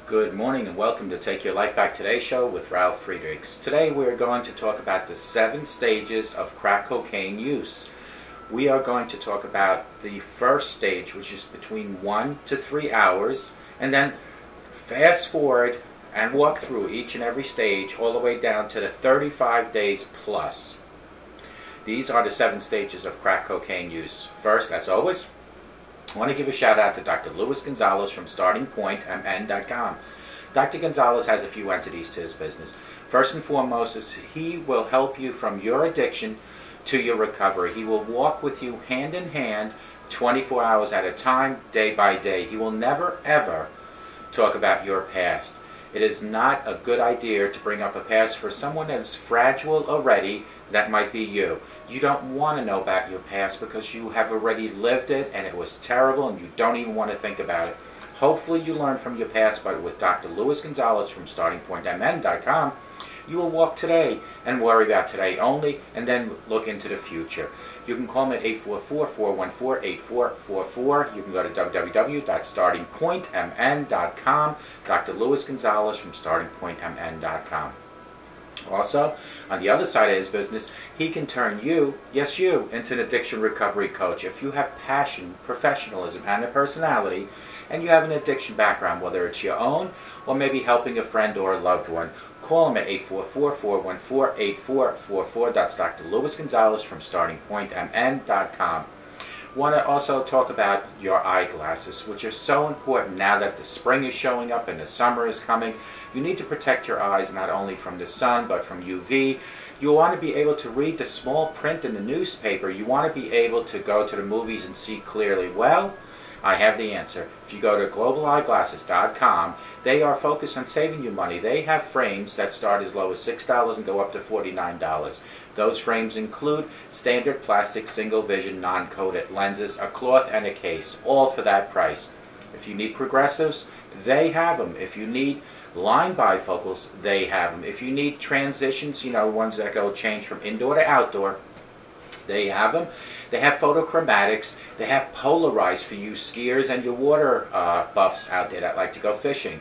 Good morning and welcome to Take Your Life Back Today show with Ralf Friedrichs. Today we're going to talk about the 7 stages of crack cocaine use. We are going to talk about the first stage, which is between 1 to 3 hours, and then fast forward and walk through each and every stage all the way down to the 35 days plus. These are the 7 stages of crack cocaine use. First, as always, I want to give a shout out to Dr. Luis Gonzalez from StartingPointMN.com. Dr. Gonzalez has a few entities to his business. First and foremost is he will help you from your addiction to your recovery. He will walk with you hand in hand 24 hours at a time, day by day. He will never ever talk about your past. It is not a good idea to bring up a past for someone that's fragile already. That might be you. You don't want to know about your past because you have already lived it and it was terrible and you don't even want to think about it. Hopefully you learn from your past, but with Dr. Luis Gonzalez from StartingPointMN.com, you will walk today and worry about today only and then look into the future. You can call me at 844-414-8444. You can go to www.startingpointmn.com. Dr. Luis Gonzalez from StartingPointMN.com. Also, on the other side of his business, he can turn you, yes you, into an addiction recovery coach. If you have passion, professionalism, and a personality, and you have an addiction background, whether it's your own or maybe helping a friend or a loved one, call him at 844-414-8444. That's Dr. Luis Gonzalez from StartingPointMN.com. Want to also talk about your eyeglasses, which are so important now that the spring is showing up and the summer is coming. You need to protect your eyes not only from the sun but from UV. You want to be able to read the small print in the newspaper. You want to be able to go to the movies and see clearly. Well, I have the answer. If you go to globaleyeglasses.com, they are focused on saving you money. They have frames that start as low as $6 and go up to $49. Those frames include standard plastic single vision non-coated lenses, a cloth, and a case, all for that price. If you need progressives, they have them. If you need line bifocals, they have them. If you need transitions, ones that go change from indoor to outdoor, they have them. They have photochromatics. They have polarized for you skiers and your water buffs out there that like to go fishing.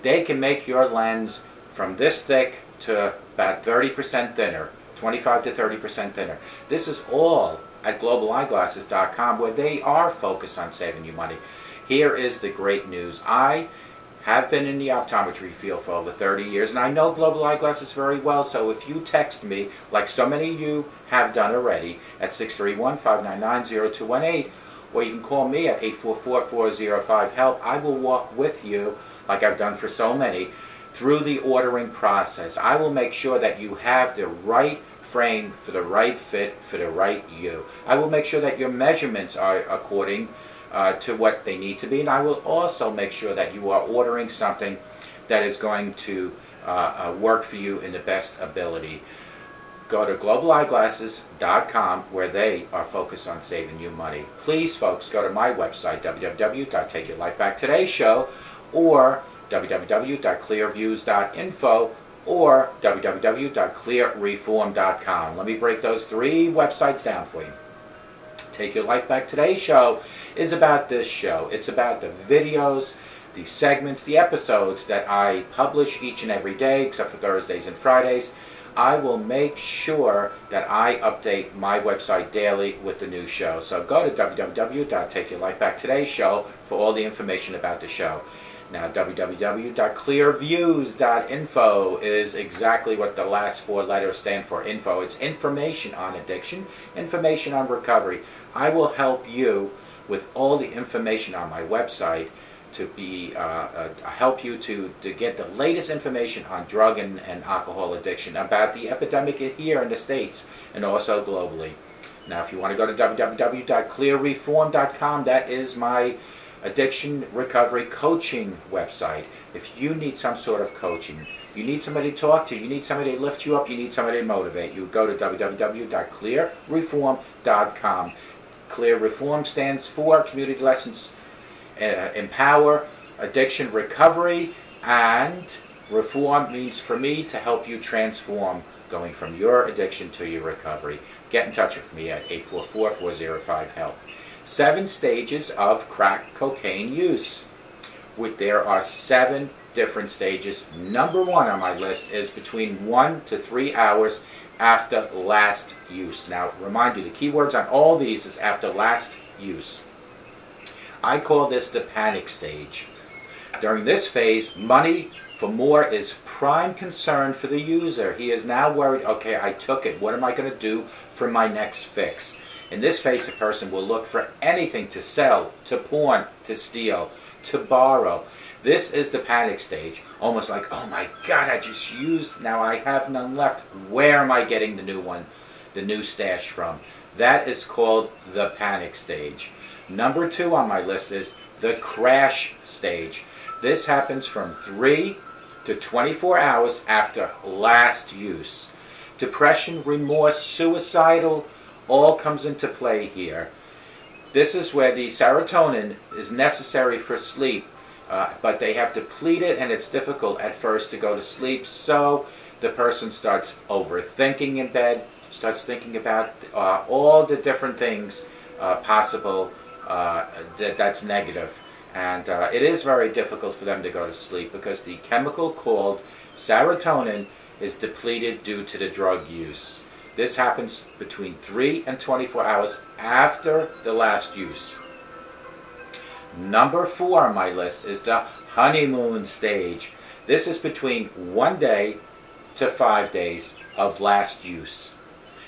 They can make your lens from this thick to about 30% thinner, 25 to 30% thinner. This is all at globaleyeglasses.com, where they are focused on saving you money. Here is the great news. I have been in the optometry field for over 30 years, and I know Global Eyeglasses very well, so if you text me, like so many of you have done already, at 631-599-0218, or you can call me at 844-405-HELP, I will walk with you, like I've done for so many, through the ordering process. I will make sure that you have the right frame for the right fit for the right you. I will make sure that your measurements are according to what they need to be, and I will also make sure that you are ordering something that is going to work for you in the best ability. Go to globaleyeglasses.com, where they are focused on saving you money. Please, folks, go to my website, www.takeyourlifebacktoday's show, or www.clearviews.info, or www.clearreform.com. Let me break those 3 websites down for you. Take Your Life Back Today show is about this show. It's about the videos, the segments, the episodes that I publish each and every day, except for Thursdays and Fridays. I will make sure that I update my website daily with the new show. So go to www.takeyourlifebacktoday's show for all the information about the show. Now, www.clearviews.info is exactly what the last 4 letters stand for. Info. It's information on addiction, information on recovery. I will help you with all the information on my website to be help you to get the latest information on drug and alcohol addiction, about the epidemic here in the States and also globally. Now, if you want to go to www.clearreform.com, that is my addiction recovery coaching website. If you need some sort of coaching, you need somebody to talk to, you need somebody to lift you up, you need somebody to motivate you, go to www.clearreform.com. Clear Reform stands for Community Lessons Empower Addiction Recovery, and reform means for me to help you transform going from your addiction to your recovery. Get in touch with me at 844-405-HELP. 7 stages of crack cocaine use. There are 7 different stages. Number 1 on my list is between 1 to 3 hours after last use. Now, remind you, the key words on all these is after last use. I call this the panic stage. During this phase, money for more is prime concern for the user. He is now worried, okay, I took it. What am I going to do for my next fix? In this phase, a person will look for anything to sell, to pawn, to steal, to borrow. This is the panic stage. Almost like, oh my God, I just used, now I have none left. Where am I getting the new one, the new stash from? That is called the panic stage. Number 2 on my list is the crash stage. This happens from 3 to 24 hours after last use. Depression, remorse, suicidal, all comes into play here. This is where the serotonin is necessary for sleep, but they have depleted, and it's difficult at first to go to sleep, so the person starts overthinking in bed, starts thinking about all the different things possible that's negative. And it is very difficult for them to go to sleep because the chemical called serotonin is depleted due to the drug use. This happens between 3 and 24 hours after the last use. Number 4 on my list is the honeymoon stage. This is between 1 day to 5 days of last use.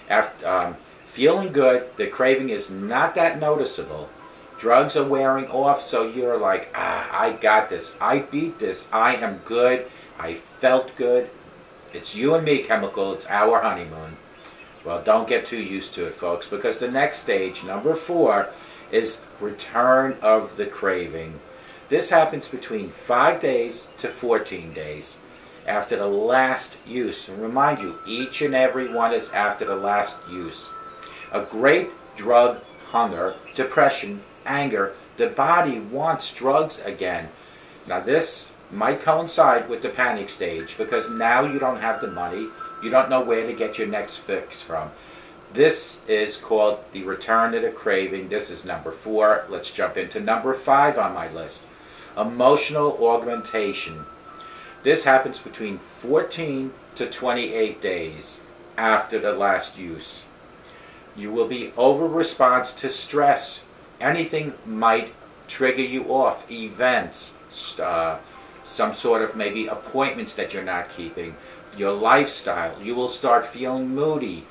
After feeling good, the craving is not that noticeable. Drugs are wearing off, so you're like, I got this. I beat this. I am good. I felt good. It's you and me, chemical. It's our honeymoon. Well, don't get too used to it, folks, because the next stage, number 4, is return of the craving. This happens between 5 days to 14 days after the last use. And remind you, each and every one is after the last use. A great drug hunger, depression, anger, the body wants drugs again. Now this might coincide with the panic stage because now you don't have the money, you don't know where to get your next fix from. This is called the return to the craving. This is number 4. Let's jump into number 5 on my list. Emotional augmentation. This happens between 14 to 28 days after the last use. You will be over response to stress. Anything might trigger you off, events, some sort of maybe appointments that you're not keeping, your lifestyle. You will start feeling moody.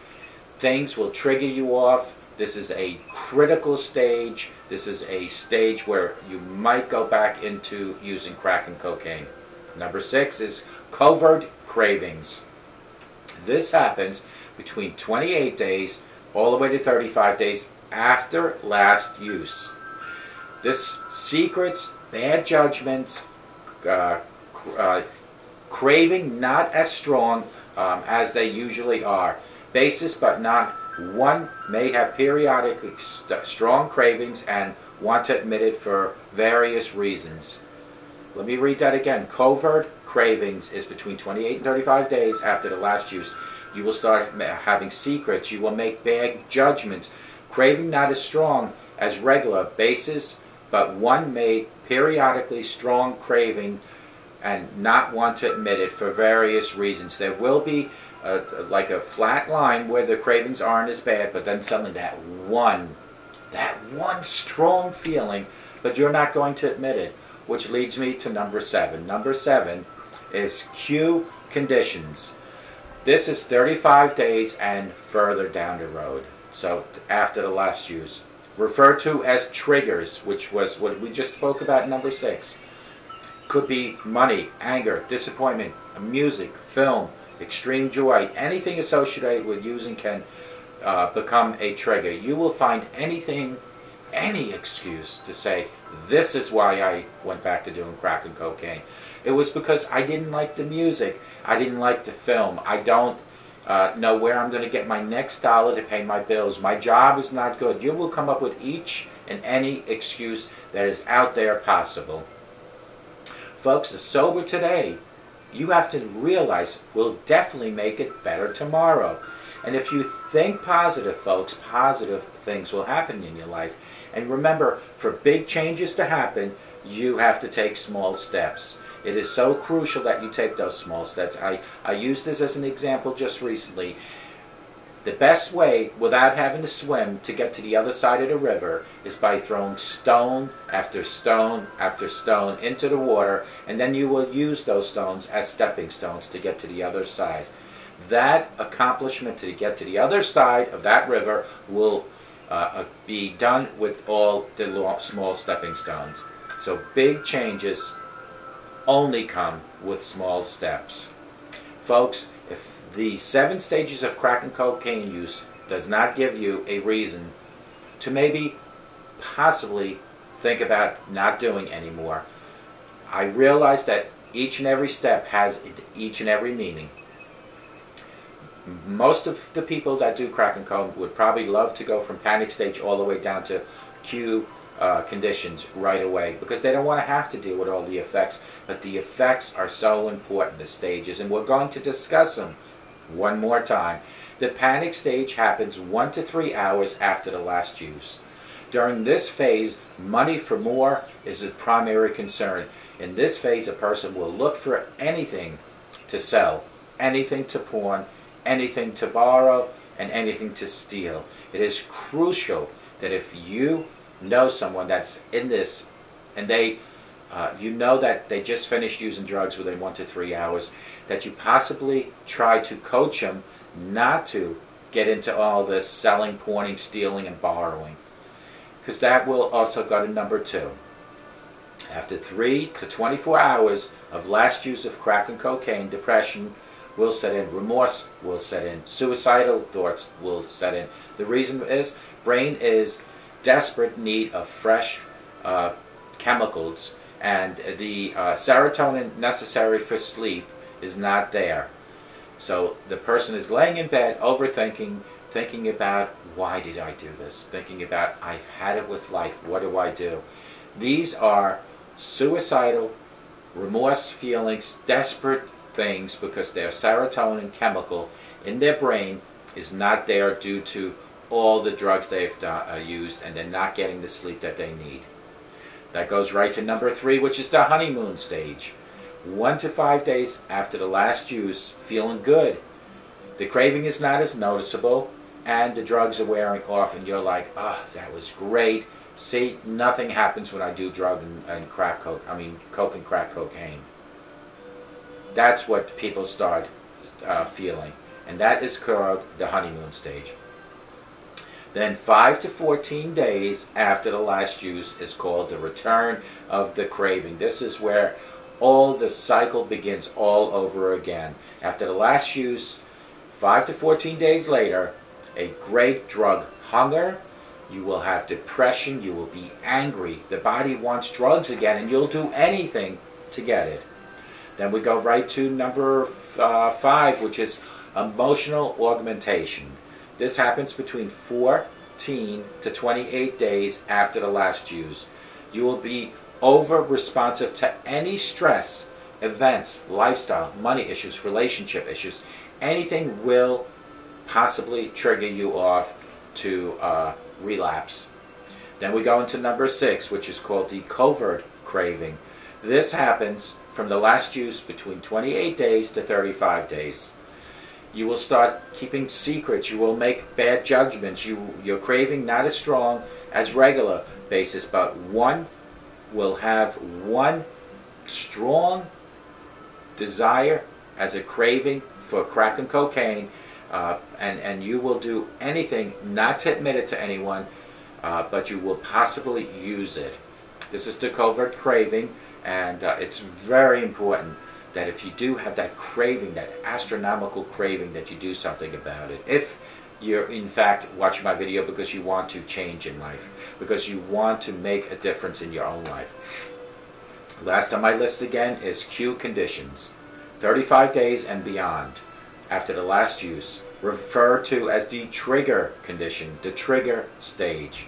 Things will trigger you off. This is a critical stage. This is a stage where you might go back into using crack and cocaine. Number 6 is covert cravings. This happens between 28 days all the way to 35 days after last use. This secrets, bad judgments, craving not as strong as they usually are. Basis but not. One may have periodically strong cravings and want to admit it for various reasons. Let me read that again. Covert cravings is between 28 and 35 days after the last use. You will start having secrets. You will make bad judgments. Craving not as strong as regular basis, but one may periodically strong craving and not want to admit it for various reasons. There will be like a flat line where the cravings aren't as bad, but then suddenly that one strong feeling, but you're not going to admit it, which leads me to number 7. Number 7 is cue conditions. This is 35 days and further down the road, so after the last use. Referred to as triggers, which was what we just spoke about in number 6. Could be money, anger, disappointment, music, film, extreme joy. Anything associated with using can become a trigger. You will find anything, any excuse to say, this is why I went back to doing crack and cocaine. It was because I didn't like the music. I didn't like the film. I don't know where I'm going to get my next dollar to pay my bills. My job is not good. You will come up with each and any excuse that is out there possible. Folks, the sober today, you have to realize, will definitely make it better tomorrow. And if you think positive, folks, positive things will happen in your life. And remember, for big changes to happen, you have to take small steps. It is so crucial that you take those small steps. I used this as an example just recently. The best way, without having to swim, to get to the other side of the river is by throwing stone after stone after stone into the water, and then you will use those stones as stepping stones to get to the other side. That accomplishment to get to the other side of that river will be done with all the small stepping stones. So big changes only come with small steps. Folks, if the 7 stages of crack and cocaine use does not give you a reason to maybe possibly think about not doing anymore, I realize that each and every step has each and every meaning. Most of the people that do crack and coke would probably love to go from panic stage all the way down to Q conditions right away, because they don't want to have to deal with all the effects. But the effects are so important, the stages, and we're going to discuss them one more time. The panic stage happens 1 to 3 hours after the last use. During this phase, money for more is a primary concern. In this phase, a person will look for anything to sell, anything to pawn, anything to borrow, and anything to steal. It is crucial that if you know someone that's in this, and you know that they just finished using drugs within 1 to 3 hours, that you possibly try to coach them not to get into all this selling, pawning, stealing, and borrowing, because that will also go to number 2. After 3 to 24 hours of last use of crack and cocaine, depression will set in, remorse will set in, suicidal thoughts will set in. The reason is brain is desperate need of fresh chemicals, and the serotonin necessary for sleep is not there. So the person is laying in bed overthinking, thinking about, why did I do this? Thinking about, I've had it with life, what do I do? These are suicidal, remorse feelings, desperate things, because their serotonin chemical in their brain is not there due to all the drugs they've used, and they're not getting the sleep that they need. That goes right to number 3, which is the honeymoon stage. 1 to 5 days after the last use, feeling good. The craving is not as noticeable, and the drugs are wearing off, and you're like, oh, that was great. See, nothing happens when I do drug and crack coke. I mean, coke and crack cocaine. That's what people start feeling, and that is called the honeymoon stage. Then 5 to 14 days after the last use is called the return of the craving. This is where all the cycle begins all over again. After the last use, 5 to 14 days later, a great drug hunger, you will have depression, you will be angry, the body wants drugs again, and you'll do anything to get it. Then we go right to number 5, which is emotional augmentation. This happens between 14 to 28 days after the last use. You will be over-responsive to any stress, events, lifestyle, money issues, relationship issues. Anything will possibly trigger you off to relapse. Then we go into number 6, which is called the covert craving. This happens from the last use between 28 days to 35 days. You will start keeping secrets. You will make bad judgments. Your craving not as strong as regular basis, but one will have one strong desire as a craving for crack and cocaine, and you will do anything not to admit it to anyone, but you will possibly use it. This is the covert craving, and it's very important that if you do have that craving, that astronomical craving, that you do something about it. If you're in fact watching my video because you want to change in life, because you want to make a difference in your own life. Last on my list again is Q conditions. 35 days and beyond after the last use, referred to as the trigger condition, the trigger stage.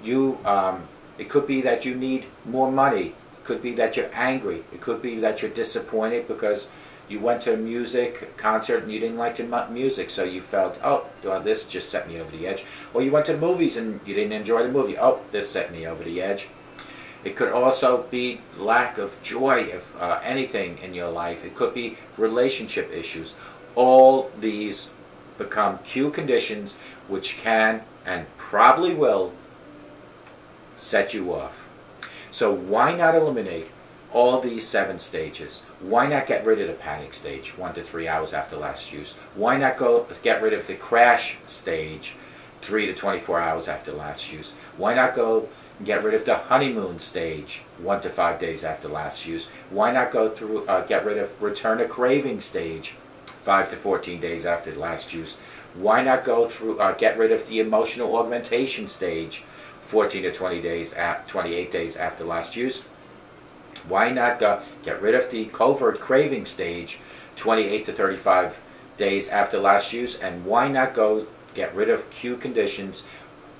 It could be that you need more money. It could be that you're angry. It could be that you're disappointed because you went to a music concert and you didn't like the music, so you felt, oh, well, this just set me over the edge. Or you went to the movies and you didn't enjoy the movie. Oh, this set me over the edge. It could also be lack of joy of anything in your life. It could be relationship issues. All these become cue conditions which can and probably will set you off. So why not eliminate all these 7 stages? Why not get rid of the panic stage 1 to 3 hours after last use? Why not get rid of the crash stage 3 to 24 hours after last use? Why not go and get rid of the honeymoon stage 1 to 5 days after last use? Why not go through get rid of return to craving stage 5 to 14 days after last use? Why not go through get rid of the emotional augmentation stage 14 to 28 days after last use? Why not get rid of the covert craving stage 28 to 35 days after last use? And why not go get rid of cue conditions,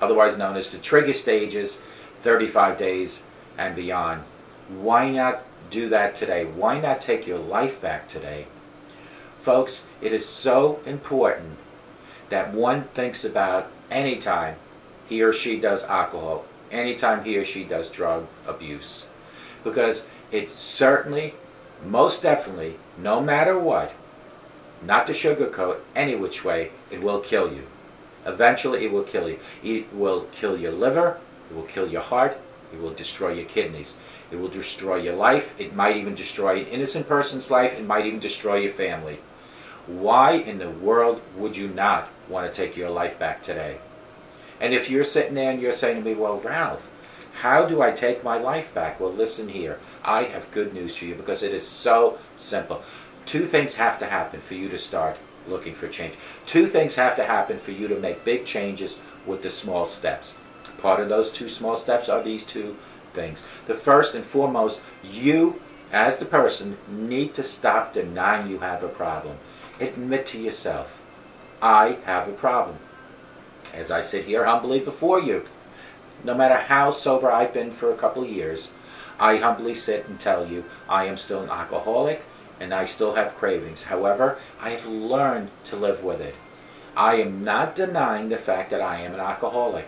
otherwise known as the trigger stages, 35 days and beyond? Why not do that today? Why not take your life back today? Folks, it is so important that one thinks about anytime he or she does alcohol, anytime he or she does drug abuse. Because it certainly, most definitely, no matter what, not to sugarcoat any which way, it will kill you. Eventually it will kill you. It will kill your liver, it will kill your heart, it will destroy your kidneys, it will destroy your life, it might even destroy an innocent person's life, it might even destroy your family. Why in the world would you not want to take your life back today? And if you're sitting there and you're saying to me, well, Ralph, how do I take my life back? Well, listen here. I have good news for you because it is so simple. 2 things have to happen for you to start looking for change. 2 things have to happen for you to make big changes with the small steps. Part of those 2 small steps are these 2 things. The first and foremost, you as the person need to stop denying you have a problem. Admit to yourself, I have a problem. As I sit here humbly before you, no matter how sober I've been for a couple of years, I humbly sit and tell you I am still an alcoholic and I still have cravings. However, I have learned to live with it. I am not denying the fact that I am an alcoholic.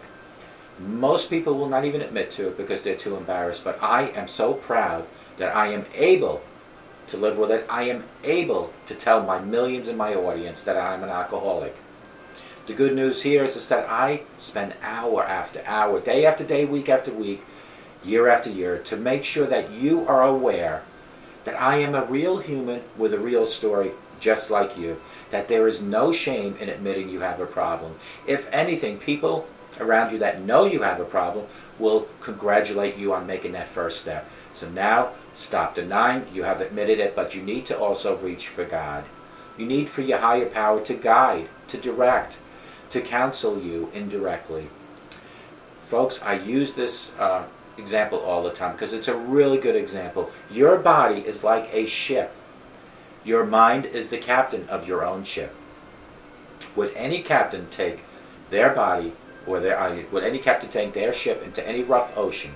Most people will not even admit to it because they're too embarrassed, but I am so proud that I am able to live with it. I am able to tell my millions in my audience that I am an alcoholic. The good news here is that I spend hour after hour, day after day, week after week, year after year, to make sure that you are aware that I am a real human with a real story just like you, that there is no shame in admitting you have a problem. If anything, people around you that know you have a problem will congratulate you on making that first step. So now, stop denying you have admitted it, but you need to also reach for God. You need for your higher power to guide, to direct, to counsel you indirectly. Folks, I use this example all the time because it's a really good example. Your body is like a ship. Your mind is the captain of your own ship. Would any captain take their body, or would any captain take their ship into any rough ocean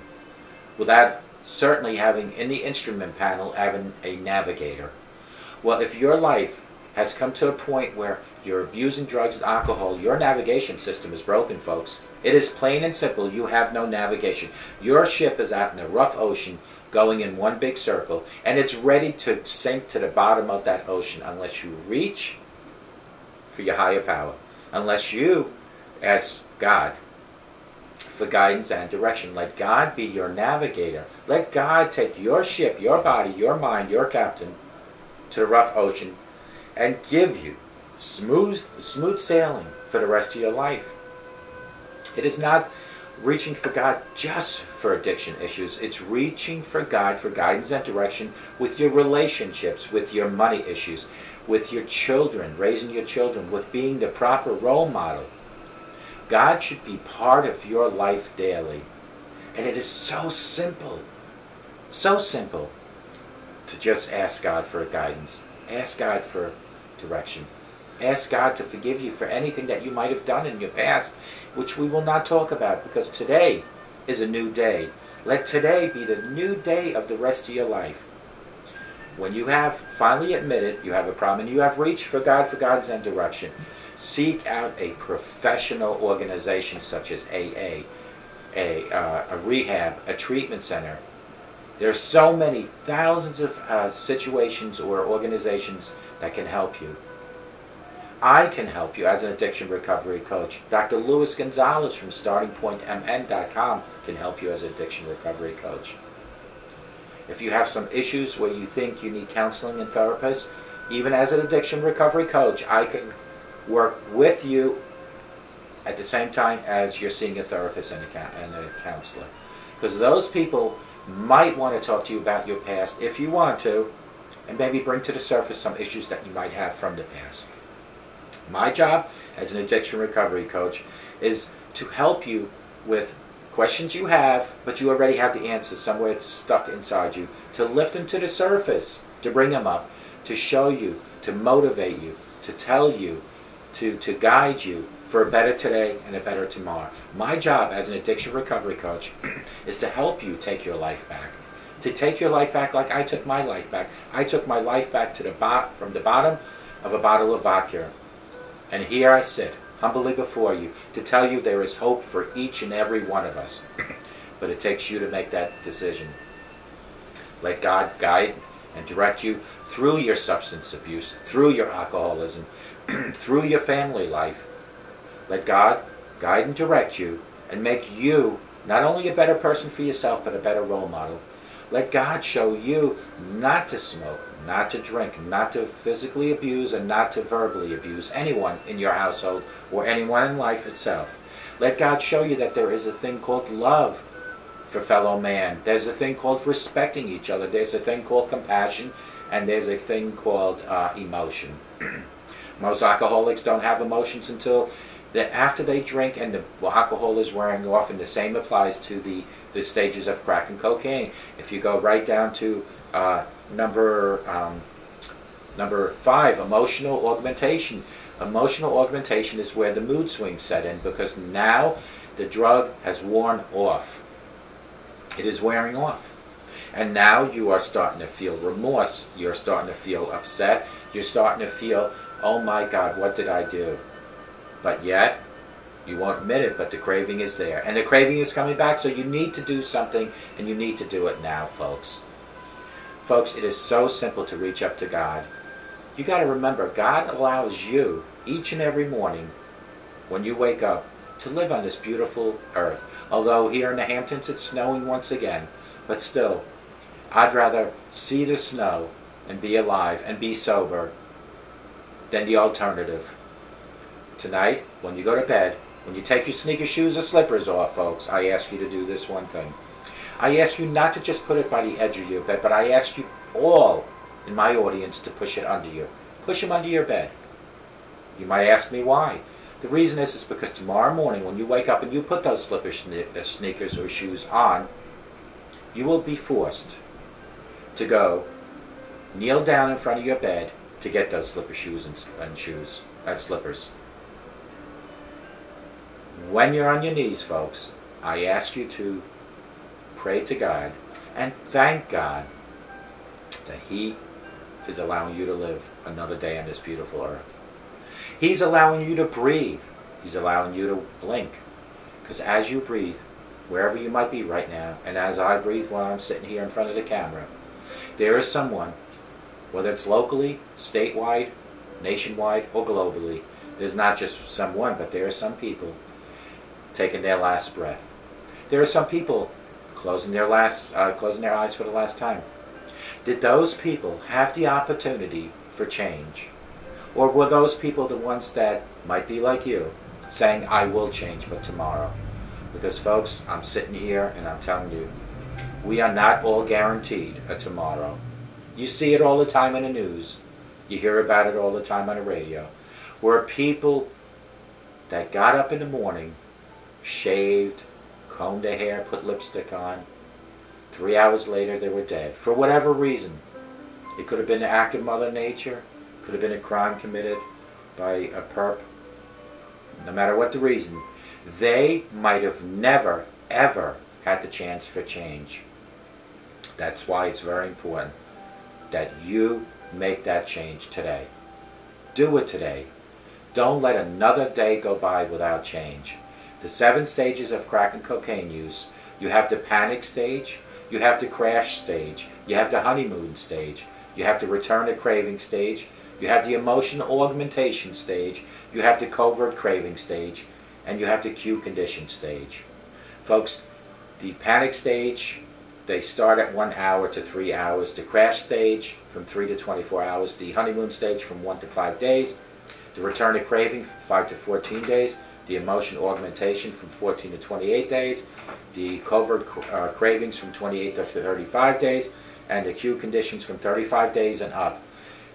without certainly having in the instrument panel having a navigator? Well, if your life has come to a point where you're abusing drugs and alcohol, your navigation system is broken, folks. It is plain and simple. You have no navigation. Your ship is out in the rough ocean going in one big circle, and it's ready to sink to the bottom of that ocean unless you reach for your higher power, unless you ask God for guidance and direction. Let God be your navigator. Let God take your ship, your body, your mind, your captain to the rough ocean and give you smooth sailing for the rest of your life. It is not reaching for God just for addiction issues. It's reaching for God for guidance and direction with your relationships, with your money issues, with your children, raising your children, with being the proper role model. God should be part of your life daily. And it is so simple to just ask God for guidance. Ask God for direction. Ask God to forgive you for anything that you might have done in your past, which we will not talk about, because today is a new day. Let today be the new day of the rest of your life. When you have finally admitted you have a problem and you have reached for God for guidance and direction, seek out a professional organization such as AA. a rehab, a treatment center. There's so many thousands of situations or organizations that can help you. I can help you as an addiction recovery coach. Dr. Luis Gonzalez from StartingPointMN.com can help you as an addiction recovery coach. If you have some issues where you think you need counseling and therapists, even as an addiction recovery coach, I can work with you at the same time as you're seeing a therapist and a counselor. Because those people might want to talk to you about your past if you want to, and maybe bring to the surface some issues that you might have from the past. My job as an addiction recovery coach is to help you with questions you have, but you already have the answers somewhere. It's stuck inside you, to lift them to the surface, to bring them up, to show you, to motivate you, to tell you, to guide you for a better today and a better tomorrow. My job as an addiction recovery coach is to help you take your life back. To take your life back like I took my life back. I took my life back to from the bottom of a bottle of vodka. And here I sit, humbly before you, to tell you there is hope for each and every one of us. But it takes you to make that decision. Let God guide and direct you through your substance abuse, through your alcoholism, through your family life. Let God guide and direct you and make you not only a better person for yourself, but a better role model. Let God show you not to smoke, not to drink, not to physically abuse, and not to verbally abuse anyone in your household or anyone in life itself. Let God show you that there is a thing called love for fellow man. There's a thing called respecting each other. There's a thing called compassion, and there's a thing called emotion. Most alcoholics don't have emotions until after they drink, and the alcohol is wearing off, and the same applies to the stages of crack and cocaine. If you go right down to number 5, emotional augmentation. Emotional augmentation is where the mood swings set in, because now the drug has worn off. It is wearing off. And now you are starting to feel remorse. You're starting to feel upset. You're starting to feel, oh my God, what did I do? But yet, you won't admit it, but the craving is there. And the craving is coming back, so you need to do something, and you need to do it now, folks. Folks, it is so simple to reach up to God. You got to remember, God allows you, each and every morning, when you wake up, to live on this beautiful earth. Although here in the Hamptons it's snowing once again, but still, I'd rather see the snow and be alive and be sober than the alternative. Tonight, when you go to bed, when you take your sneaker shoes or slippers off, folks, I ask you to do this one thing. I ask you not to just put it by the edge of your bed, but I ask you all in my audience to push it under you. Push them under your bed. You might ask me why. The reason is because tomorrow morning when you wake up and you put those slippers, sneakers or shoes on, you will be forced to go kneel down in front of your bed to get those slipper shoes and slippers. When you're on your knees, folks, I ask you to pray to God and thank God that He is allowing you to live another day on this beautiful earth. He's allowing you to breathe. He's allowing you to blink. Because as you breathe, wherever you might be right now, and as I breathe while I'm sitting here in front of the camera, there is someone, whether it's locally, statewide, nationwide, or globally, there's not just someone, but there are some people taking their last breath. There are some people closing their eyes for the last time. Did those people have the opportunity for change? Or were those people the ones that might be like you, saying, I will change, but tomorrow? Because folks, I'm sitting here and I'm telling you, we are not all guaranteed a tomorrow. You see it all the time in the news. You hear about it all the time on the radio. Where people that got up in the morning, shaved, combed their hair, put lipstick on, 3 hours later they were dead. For whatever reason. It could have been an act of Mother Nature. Could have been a crime committed by a perp. No matter what the reason, they might have never, ever had the chance for change. That's why it's very important that you make that change today. Do it today. Don't let another day go by without change. The 7 stages of crack and cocaine use. You have the panic stage, you have the crash stage, you have the honeymoon stage, you have the return to craving stage, you have the emotional augmentation stage, you have the covert craving stage, and you have the cue condition stage. Folks, the panic stage, they start at 1 hour to 3 hours. The crash stage from 3 to 24 hours. The honeymoon stage from 1 to 5 days. The return to craving 5 to 14 days. The emotion augmentation from 14 to 28 days. The covert cravings from 28 to 35 days. And the cue conditions from 35 days and up.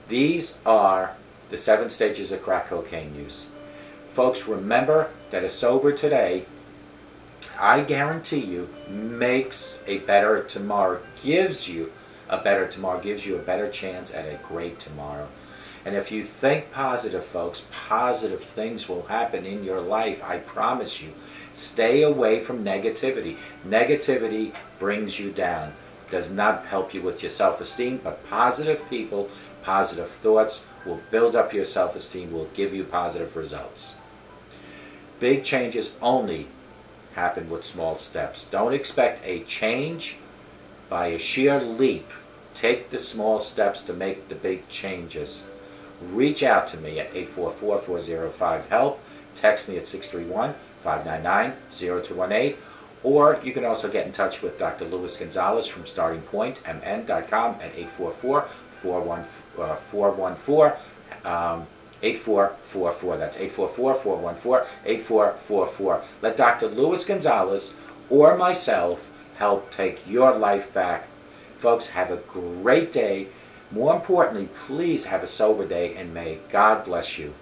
These are the 7 stages of crack cocaine use. Folks, remember that a sober today, I guarantee you, makes a better tomorrow, gives you a better tomorrow, gives you a better chance at a great tomorrow. And if you think positive, folks, positive things will happen in your life, I promise you. Stay away from negativity. Negativity brings you down, does not help you with your self-esteem, but positive people, positive thoughts will build up your self-esteem, will give you positive results. Big changes only happen with small steps. Don't expect a change by a sheer leap. Take the small steps to make the big changes. Reach out to me at 844-405-HELP. Text me at 631-599-0218. Or you can also get in touch with Dr. Luis Gonzalez from StartingPointMN.com at 844-414 8444. That's 844-414-8444. Let Dr. Luis Gonzalez or myself help take your life back. Folks, have a great day. More importantly, please have a sober day, and may God bless you.